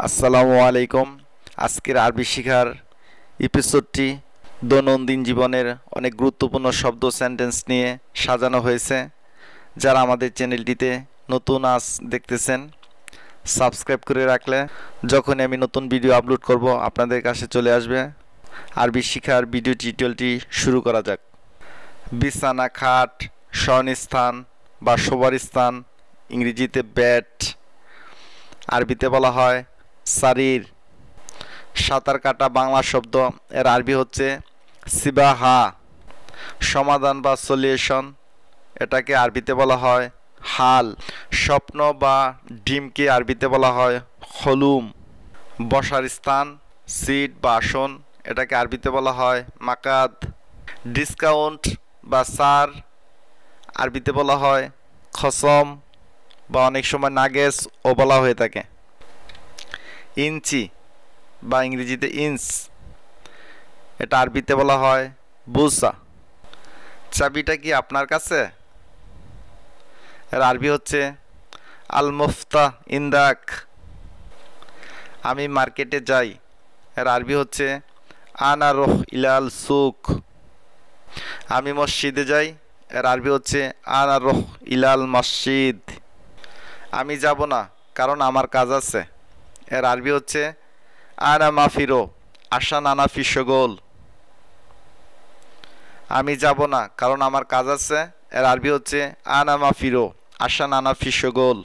আসসালামু আলাইকুম। আজকের আরবি শিখার এপিসোডটি দৈনন্দিন জীবনের অনেক গুরুত্বপূর্ণ শব্দ সেন্টেন্স নিয়ে সাজানো হয়েছে। যারা আমাদের চ্যানেলটিতে নতুন আজ দেখতেছেন, সাবস্ক্রাইব করে রাখলে যখনই আমি নতুন ভিডিও আপলোড করব আপনাদের কাছে চলে আসবে। আরবি শিখার ভিডিও টিউটোরিয়ালটি শুরু করা যাক। বিছানা, খাট, শয়নস্থান বা শোবার স্থান, ইংরেজিতে বেড, আরবিতে বলা হয় সারির। সাঁতার কাটা বাংলা শব্দ, এর আরবি হচ্ছে সিবাহা। সমাধান বা সলিউশন, এটাকে আরবিতে বলা হয় হাল। স্বপ্ন বা ডিমকে আরবিতে বলা হয় হলুম। বসার স্থান, সিট বা আসন, এটাকে আরবিতে বলা হয় মাকাদ। ডিসকাউন্ট বা ছাড়, আরবিতে বলা হয় খসম বা অনেক সময় নাগেস ও বলা হয়ে থাকে। ইঞ্চি বা ইংরেজিতে ইঞ্চ, এটা আরবিতে বলা হয় বুসা। চাবিটা কি আপনার কাছে? এর আরবি হচ্ছে আল মুফতা ইন্দাক। আমি মার্কেটে যাই, এর আরবি হচ্ছে আনা রোহ ইলাল সুক। আমি মসজিদে যাই, এর আরবি হচ্ছে আনা রোহ ইলাল মসজিদ। আমি যাব না কারণ আমার কাজ আছে, এর আরবি হচ্ছে আনা মাফিরো আশা নানা ফিসগোল। আমি যাব না কারণ আমার কাজ আছে, এর আরবি হচ্ছে আনা মাফিরো আশা নানা ফিসগোল।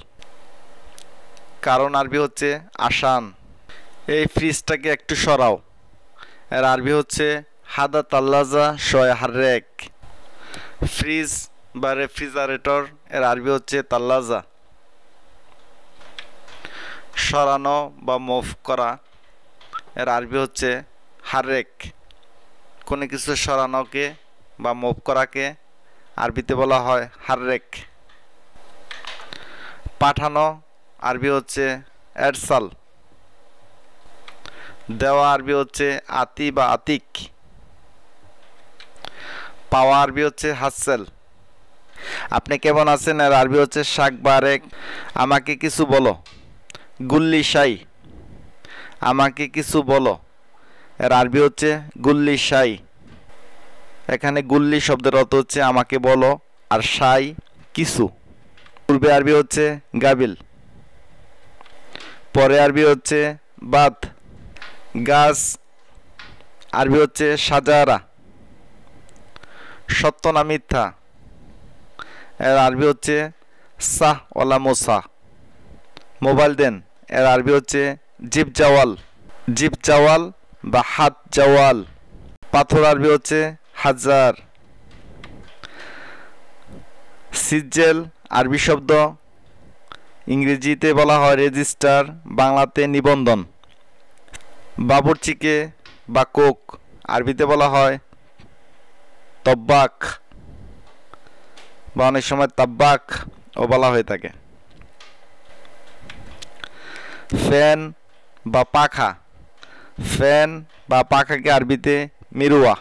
কারণ আরবি হচ্ছে আসান। এই ফ্রিজটাকে একটু সরাও, এর আরবি হচ্ছে হাদা তাল্লাজা শয় হারেক। ফ্রিজ বা রেফ্রিজারেটর, এর আরবি হচ্ছে তাল্লাজা। সরানো বা মুভ করা, এর আরবি হচ্ছে হারেক। কোনো কিছু সরানোকে বা মুভ করাকে আরবিতে বলা হয় হারেক। পাঠানো আরবি হচ্ছে এরসাল। দেওয়া আরবি হচ্ছে আতি বা আতিক। পাওয়া আরবি হচ্ছে হাসেল। আপনি কেমন আছেন? এর আরবি হচ্ছে শাক বারেক। আমাকে কিছু বলো, গুল্লি শাই। আমাকে কিছু বলো, এর আরবি হচ্ছে গুল্লি শাই। এখানে গুল্লি শব্দের অর্থ হচ্ছে আমাকে বলো, আর শাই কিছু। পূর্বে আরবি হচ্ছে গাবিল, পরে আরবি হচ্ছে বাদ। গাছ আরবি হচ্ছে সাজারা। সত্য না মিথ্যা, এর আরবি হচ্ছে সাহ ওয়ালা মোসা। মোবাইল দেন, এর আরবি হচ্ছে জিপ জাওয়াল। জিপ জাওয়াল বা হাত জাওয়াল। পাথর আরবি হচ্ছে হাজার। সিজেল আরবি শব্দ, ইংরেজিতে বলা হয় রেজিস্টার, বাংলাতে নিবন্ধন। বাবুর্চিকে বা কোক, আরবিতে বলা হয় তব্বাক বা অনেক সময় তাব্বাক ও বলা হয়ে থাকে। ফ্যান বা পাখা, ফ্যান বা পাখাকে আরবিতে মিরুয়া।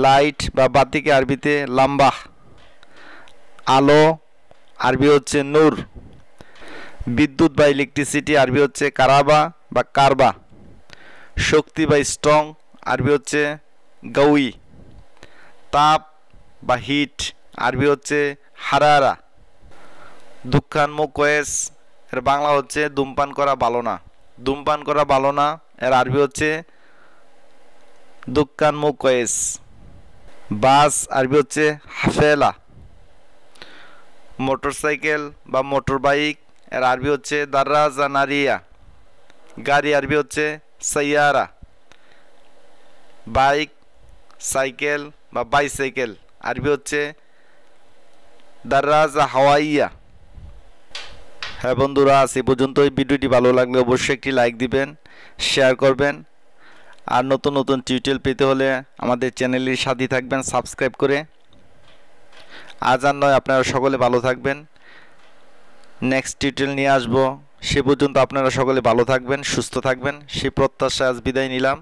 লাইট বা বাতিকে আরবিতে লাম্বাহ। আলো আরবি হচ্ছে নূর। বিদ্যুৎ বা ইলেকট্রিসিটি আরবি হচ্ছে কারাবা বা কারবা। শক্তি বা স্ট্রং আরবি হচ্ছে গাউই। তাপ বা হিট আরবি হচ্ছে হারারা। দুঃখান মুকয়েস, এর বাংলা হচ্ছে ধূমপান করা ভালো না। ধূমপান করা ভালো না, এর আরবি হচ্ছে দুঃখান মুকয়েস। বাস আরবি হচ্ছে হাফেলা। মোটরসাইকেল বা মোটর বাইক, এর আরবি হচ্ছে দার্রাজা নারিয়া। গাড়ি আরবি হচ্ছে সাইয়ারা। বাইক, সাইকেল বা বাইসাইকেল আরবি হচ্ছে দার্রাজা হাওয়াইয়া। হ্যাঁ বন্ধুরা, আজ এই পর্যন্ত। এই ভিডিওটি ভালো লাগলে অবশ্যই একটি লাইক দিবেন, শেয়ার করবেন। আর নতুন নতুন টিউটোরিয়াল পেতে হলে আমাদের চ্যানেলের সাথে থাকবেন সাবস্ক্রাইব করে। আজ আর নয়, আপনারা সকলে ভালো থাকবেন। নেক্সট টিউটোরিয়াল নিয়ে আসবো। সে পর্যন্ত আপনারা সকলে ভালো থাকবেন, সুস্থ থাকবেন, সেই প্রত্যাশায় আজ বিদায় নিলাম।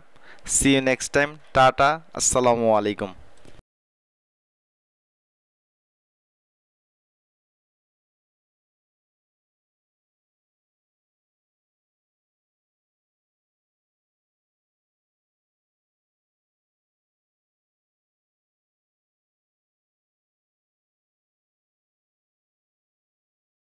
See you next time. Tata, আসসালামু আলাইকুম।